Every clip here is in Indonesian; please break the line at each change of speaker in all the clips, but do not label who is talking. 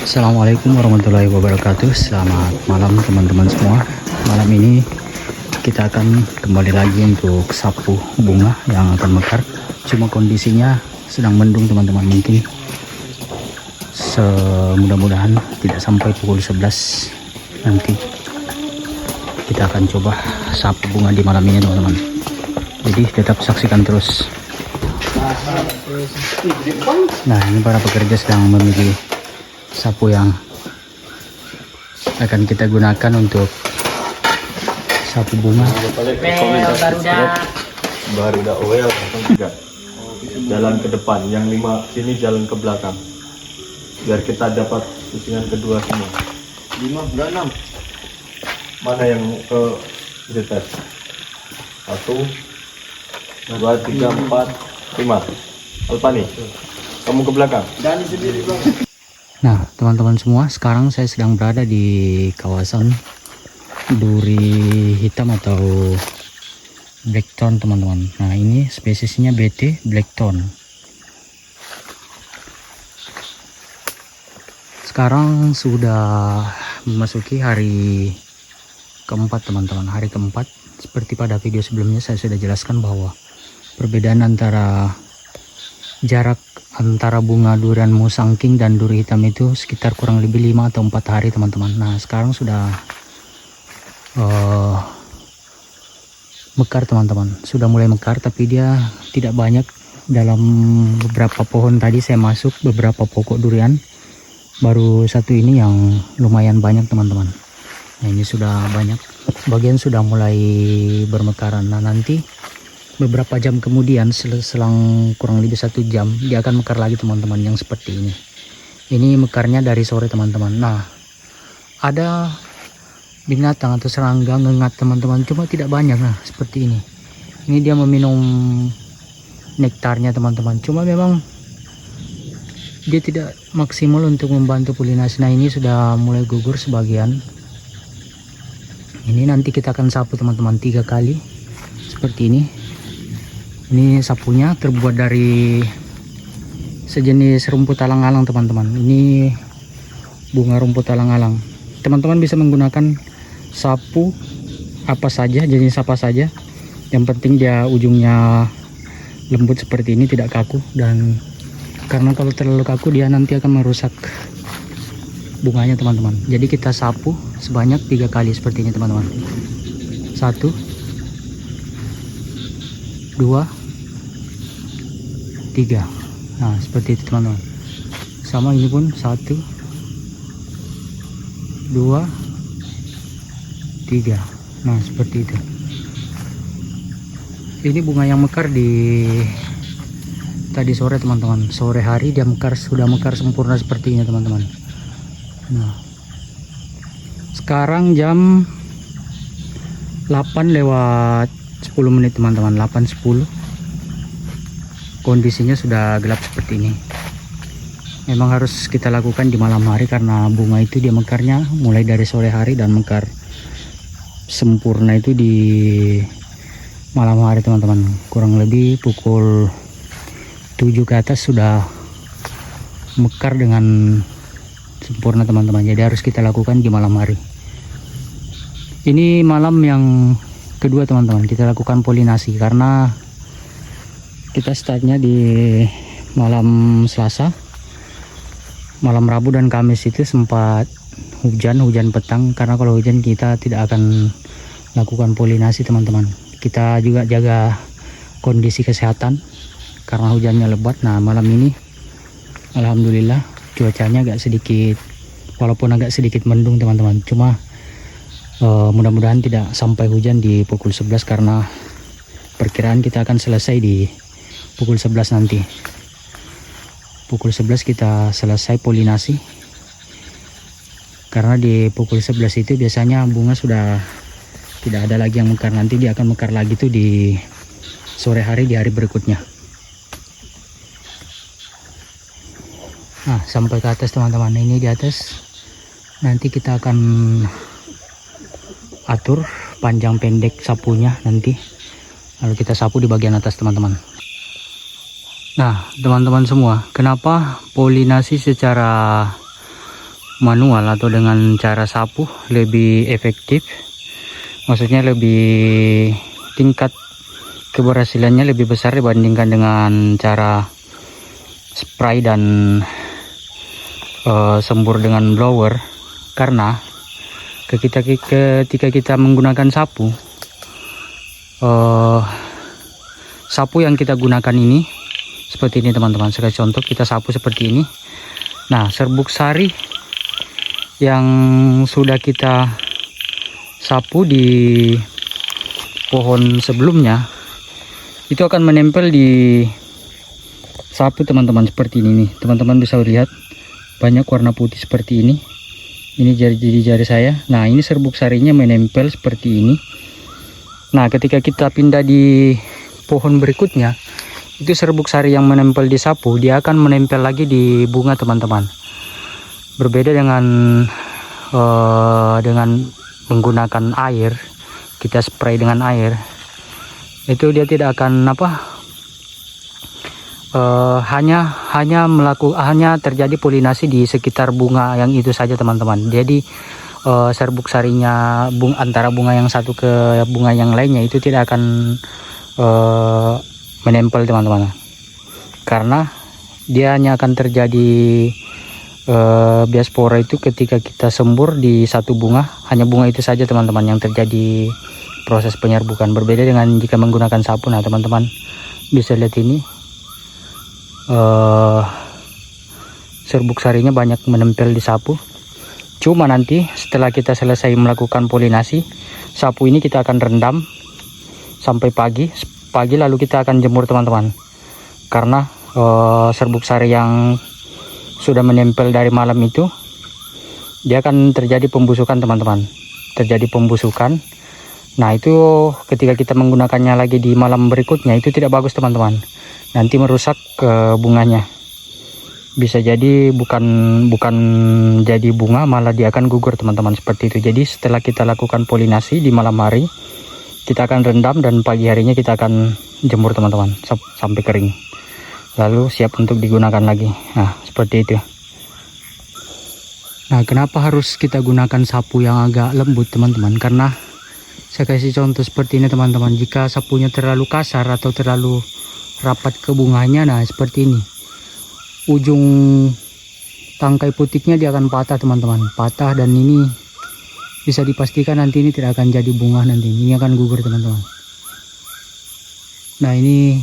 Assalamualaikum warahmatullahi wabarakatuh. Selamat malam teman-teman semua. Malam ini kita akan kembali lagi untuk sapu bunga yang akan mekar. Cuma kondisinya sedang mendung teman-teman. Mungkin mudah-mudahan tidak sampai pukul 11 nanti. Kita akan coba sapu bunga di malam ini teman-teman. Jadi tetap saksikan terus. Nah, ini para pekerja sedang memilih sapu yang akan kita gunakan untuk sapu bunga.
Baruda oil yang 3 jalan ke depan, yang 5 sini jalan ke belakang, biar kita dapat pusingan kedua semua. 5 enggak 6. Mana yang ke tes? 1 2 3 4 5. Alpani, kamu ke belakang. Dan sendiri bang.
Nah teman-teman semua, sekarang saya sedang berada di kawasan duri hitam atau blackthorn teman-teman. Nah ini spesiesnya BT blackthorn. Sekarang sudah memasuki hari keempat teman-teman. Hari keempat, seperti pada video sebelumnya saya sudah jelaskan bahwa perbedaan antara jarak antara bunga durian musangking dan duri hitam itu sekitar kurang lebih 5 atau 4 hari teman-teman. Nah sekarang sudah mekar teman-teman, sudah mulai mekar, tapi dia tidak banyak. Dalam beberapa pohon tadi saya masuk beberapa pokok durian, baru satu ini yang lumayan banyak teman-teman. Nah ini sudah banyak, sebagian sudah mulai bermekaran. Nah nanti beberapa jam kemudian, selang kurang lebih 1 jam, dia akan mekar lagi teman-teman, yang seperti ini. Ini mekarnya dari sore teman-teman. Nah ada binatang atau serangga ngengat teman-teman, cuma tidak banyak. Nah seperti ini. Ini dia meminum nektarnya teman-teman, cuma memang dia tidak maksimal untuk membantu polinasi. Nah ini sudah mulai gugur sebagian. Ini nanti kita akan sapu teman-teman 3 kali seperti ini. Ini sapunya terbuat dari sejenis rumput alang-alang teman-teman. Ini bunga rumput alang-alang. Teman-teman bisa menggunakan sapu apa saja, jenis apa saja. Yang penting dia ujungnya lembut seperti ini, tidak kaku. Dan karena kalau terlalu kaku dia nanti akan merusak bunganya teman-teman. Jadi kita sapu sebanyak 3 kali seperti ini teman-teman. 1 2 3. Nah seperti itu teman-teman. Sama ini pun 1 2 3. Nah seperti itu. Ini bunga yang mekar di tadi sore teman-teman. Sore hari dia mekar, sudah mekar sempurna seperti ini teman-teman. Nah sekarang jam 8 lewat 10 menit teman-teman. 8.10. Kondisinya sudah gelap seperti ini. Memang harus kita lakukan di malam hari karena bunga itu dia mekarnya mulai dari sore hari dan mekar sempurna itu di malam hari teman-teman. Kurang lebih pukul 7 ke atas sudah mekar dengan sempurna teman-teman. Jadi harus kita lakukan di malam hari. Ini malam yang kedua teman-teman, kita lakukan polinasi karena kita startnya di malam Selasa, malam Rabu dan Kamis itu sempat hujan petang. Karena kalau hujan kita tidak akan lakukan polinasi teman-teman. Kita juga jaga kondisi kesehatan karena hujannya lebat. Nah malam ini alhamdulillah cuacanya agak sedikit, walaupun agak sedikit mendung teman-teman. Cuma mudah-mudahan tidak sampai hujan di pukul 11 karena perkiraan kita akan selesai di pukul 11 nanti. Pukul 11 kita selesai polinasi. Karena di pukul 11 itu biasanya bunga sudah tidak ada lagi yang mekar. Nanti dia akan mekar lagi tuh di sore hari, di hari berikutnya. Nah sampai ke atas teman-teman. Ini di atas nanti kita akan atur panjang pendek sapunya nanti, lalu kita sapu di bagian atas teman-teman. Nah teman-teman semua, kenapa polinasi secara manual atau dengan cara sapu lebih efektif, maksudnya lebih tingkat keberhasilannya lebih besar dibandingkan dengan cara spray dan sembur dengan blower. Karena ketika kita menggunakan sapu, sapu yang kita gunakan ini seperti ini teman-teman. Saya kasih contoh, kita sapu seperti ini. Nah, serbuk sari yang sudah kita sapu di pohon sebelumnya itu akan menempel di sapu teman-teman, seperti ini nih. Teman-teman bisa lihat banyak warna putih seperti ini. Ini jari saya. Nah, ini serbuk sarinya menempel seperti ini. Nah, ketika kita pindah di pohon berikutnya, itu serbuk sari yang menempel di sapu, dia akan menempel lagi di bunga teman-teman. Berbeda dengan menggunakan air, kita spray dengan air, itu dia tidak akan hanya terjadi polinasi di sekitar bunga yang itu saja teman-teman. Jadi serbuk sarinya antara bunga yang satu ke bunga yang lainnya itu tidak akan menempel teman-teman, karena dia hanya akan terjadi biaspora itu ketika kita sembur di satu bunga, hanya bunga itu saja teman-teman yang terjadi proses penyerbukan. Berbeda dengan jika menggunakan sapu. Nah, teman-teman bisa lihat ini serbuk sarinya banyak menempel di sapu. Cuma nanti setelah kita selesai melakukan polinasi, sapu ini kita akan rendam sampai pagi lalu kita akan jemur teman-teman. Karena serbuk sari yang sudah menempel dari malam itu, dia akan terjadi pembusukan teman-teman. Terjadi pembusukan. Nah, itu ketika kita menggunakannya lagi di malam berikutnya itu tidak bagus teman-teman. Nanti merusak bunganya. Bisa jadi bukan jadi bunga, malah dia akan gugur teman-teman, seperti itu. Jadi setelah kita lakukan polinasi di malam hari, kita akan rendam dan pagi harinya kita akan jemur teman-teman sampai kering. Lalu siap untuk digunakan lagi. Nah, seperti itu. Nah, kenapa harus kita gunakan sapu yang agak lembut teman-teman? Karena saya kasih contoh seperti ini teman-teman. Jika sapunya terlalu kasar atau terlalu rapat ke bunganya, nah seperti ini, ujung tangkai putiknya dia akan patah teman-teman, patah, dan ini bisa dipastikan nanti ini tidak akan jadi bunga, nanti ini akan gugur teman-teman. Nah, ini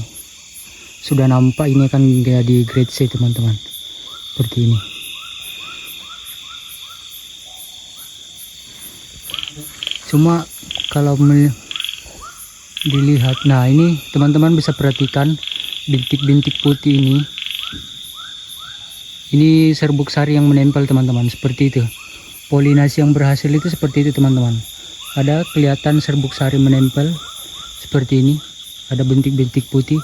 sudah nampak, ini akan jadi grade C teman-teman, seperti ini. Cuma kalau dilihat, nah ini teman-teman bisa perhatikan bintik-bintik putih ini serbuk sari yang menempel teman-teman, seperti itu. Polinasi yang berhasil itu seperti itu teman-teman. Ada kelihatan serbuk sari menempel seperti ini, ada bintik-bintik putih.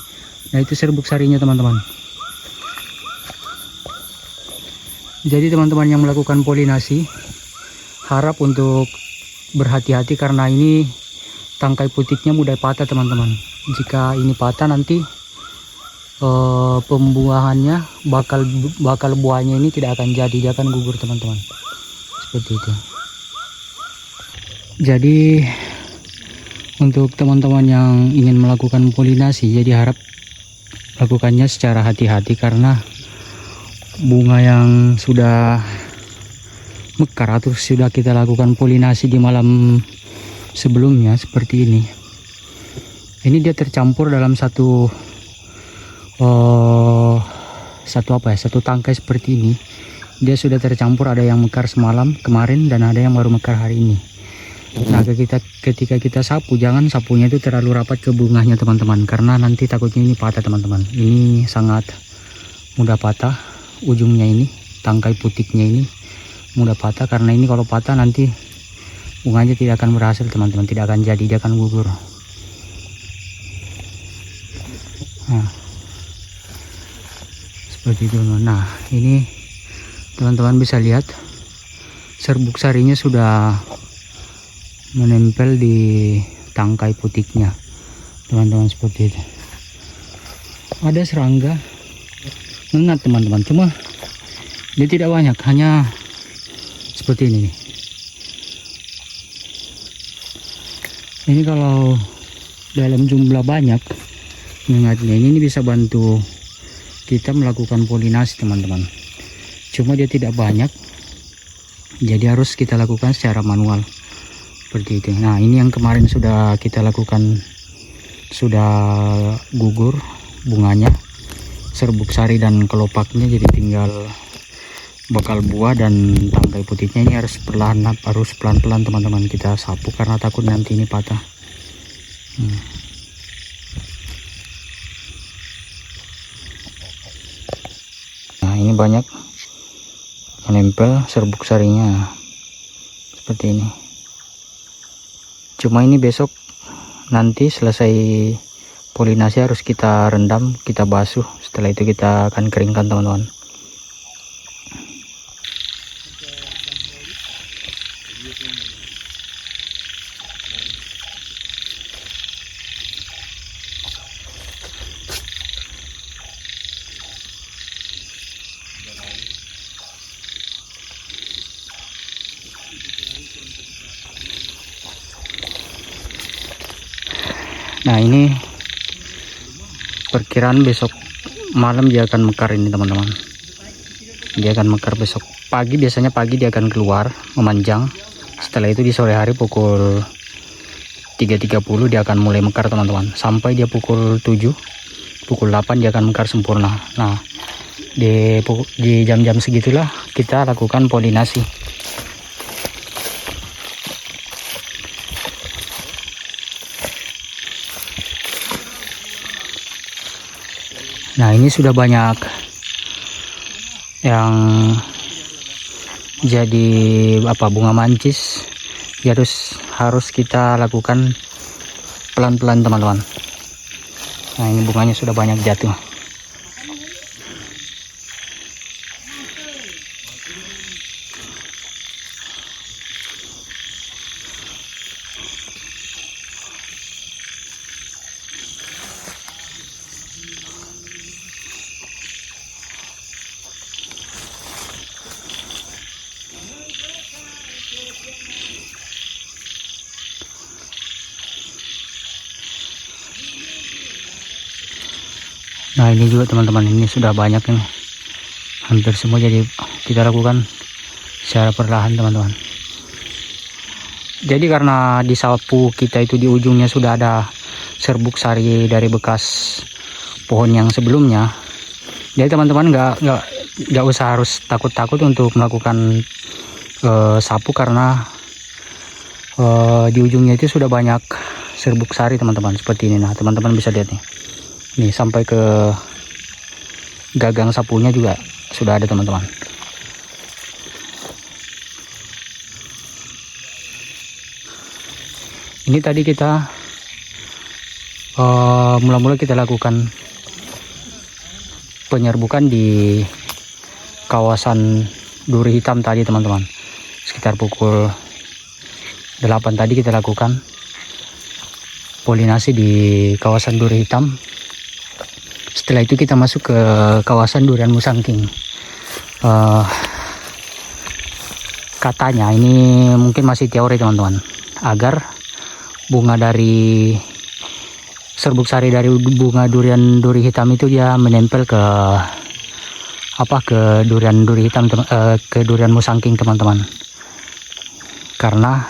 Nah, itu serbuk sarinya teman-teman. Jadi teman-teman yang melakukan polinasi harap untuk berhati-hati, karena ini tangkai putiknya mudah patah teman-teman. Jika ini patah, nanti pembuahannya bakal buahnya ini tidak akan jadi, dia akan gugur teman-teman, seperti itu. Jadi untuk teman-teman yang ingin melakukan polinasi, jadi harap lakukannya secara hati-hati, karena bunga yang sudah mekar atau sudah kita lakukan polinasi di malam sebelumnya seperti ini dia tercampur dalam satu tangkai seperti ini. Dia sudah tercampur, ada yang mekar kemarin dan ada yang baru mekar hari ini. Nah, ketika kita sapu, jangan sapunya itu terlalu rapat ke bunganya teman-teman, karena nanti takutnya ini patah teman-teman. Ini sangat mudah patah, ujungnya ini, tangkai putiknya ini mudah patah, karena ini kalau patah nanti bunganya tidak akan berhasil teman-teman, tidak akan jadi, dia akan gugur. Nah, seperti itu. Nah, ini teman-teman bisa lihat serbuk sarinya sudah menempel di tangkai putiknya teman-teman, seperti itu. Ada serangga ngengat teman-teman, cuma dia tidak banyak, hanya seperti ini nih. Ini kalau dalam jumlah banyak, mengingatnya ini bisa bantu kita melakukan polinasi teman-teman. Cuma dia tidak banyak, jadi harus kita lakukan secara manual seperti itu. Nah, ini yang kemarin sudah kita lakukan, sudah gugur bunganya, serbuk sari dan kelopaknya, jadi tinggal bakal buah dan tangkai putihnya. Ini harus pelan-pelan teman-teman kita sapu karena takut nanti ini patah. Nah, ini banyak menempel serbuk sarinya seperti ini. Cuma ini besok nanti selesai polinasi harus kita rendam, kita basuh. Setelah itu kita akan keringkan teman-teman. Nah, ini perkiraan besok malam dia akan mekar ini teman-teman. Dia akan mekar besok pagi, biasanya pagi dia akan keluar memanjang. Setelah itu di sore hari pukul 3.30 dia akan mulai mekar teman-teman. Sampai dia pukul 7, pukul 8 dia akan mekar sempurna. Nah, di jam-jam segitulah kita lakukan polinasi. Nah, ini sudah banyak yang jadi bunga mancis. Ya, harus kita lakukan pelan-pelan teman-teman. Nah, ini bunganya sudah banyak jatuh. Nah, ini juga teman-teman, ini sudah banyak ini, hampir semua, jadi kita lakukan secara perlahan teman-teman. Jadi karena di sapu kita itu di ujungnya sudah ada serbuk sari dari bekas pohon yang sebelumnya, jadi teman-teman nggak usah harus takut-takut untuk melakukan sapu karena di ujungnya itu sudah banyak serbuk sari teman-teman, seperti ini. Nah, teman-teman bisa lihat nih sampai ke gagang sapunya juga sudah ada teman-teman. Ini tadi kita mula-mula kita lakukan penyerbukan di kawasan duri hitam tadi teman-teman. Sekitar pukul 8 tadi kita lakukan polinasi di kawasan duri hitam. Setelah itu kita masuk ke kawasan durian musangking. Katanya ini mungkin masih teori teman-teman, agar bunga dari serbuk sari dari bunga duri hitam itu dia menempel ke ke durian duri hitam, ke durian musangking teman-teman. Karena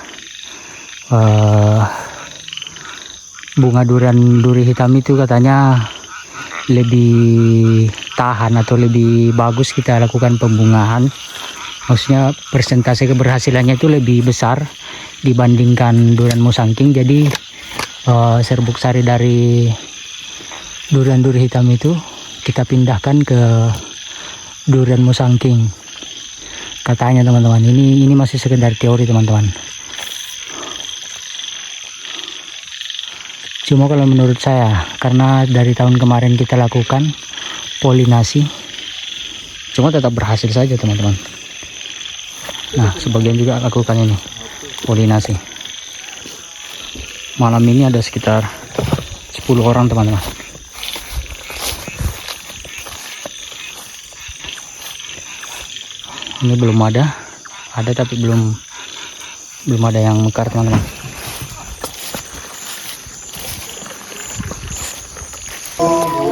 bunga durian duri hitam itu katanya lebih tahan atau lebih bagus kita lakukan pembungaan. Maksudnya persentase keberhasilannya itu lebih besar dibandingkan durian musangking. Jadi serbuk sari dari durian duri hitam itu kita pindahkan ke durian musangking. Katanya teman-teman, ini masih sekedar teori teman-teman. Cuma kalau menurut saya, karena dari tahun kemarin kita lakukan polinasi, cuma tetap berhasil saja teman-teman. Nah, sebagian juga lakukan ini polinasi. Malam ini ada sekitar 10 orang teman-teman. Ini belum ada ada tapi belum ada yang mekar teman-teman.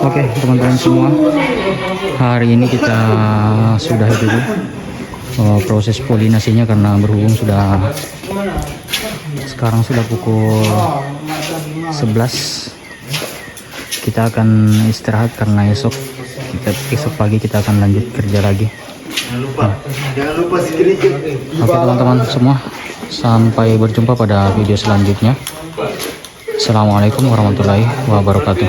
Oke teman-teman semua, hari ini kita sudahi dulu proses polinasinya karena berhubung sekarang sudah pukul 11. Kita akan istirahat karena esok pagi kita akan lanjut kerja lagi.
Jangan lupa screenshot.
Oke teman-teman semua, sampai berjumpa pada video selanjutnya. Assalamualaikum warahmatullahi wabarakatuh.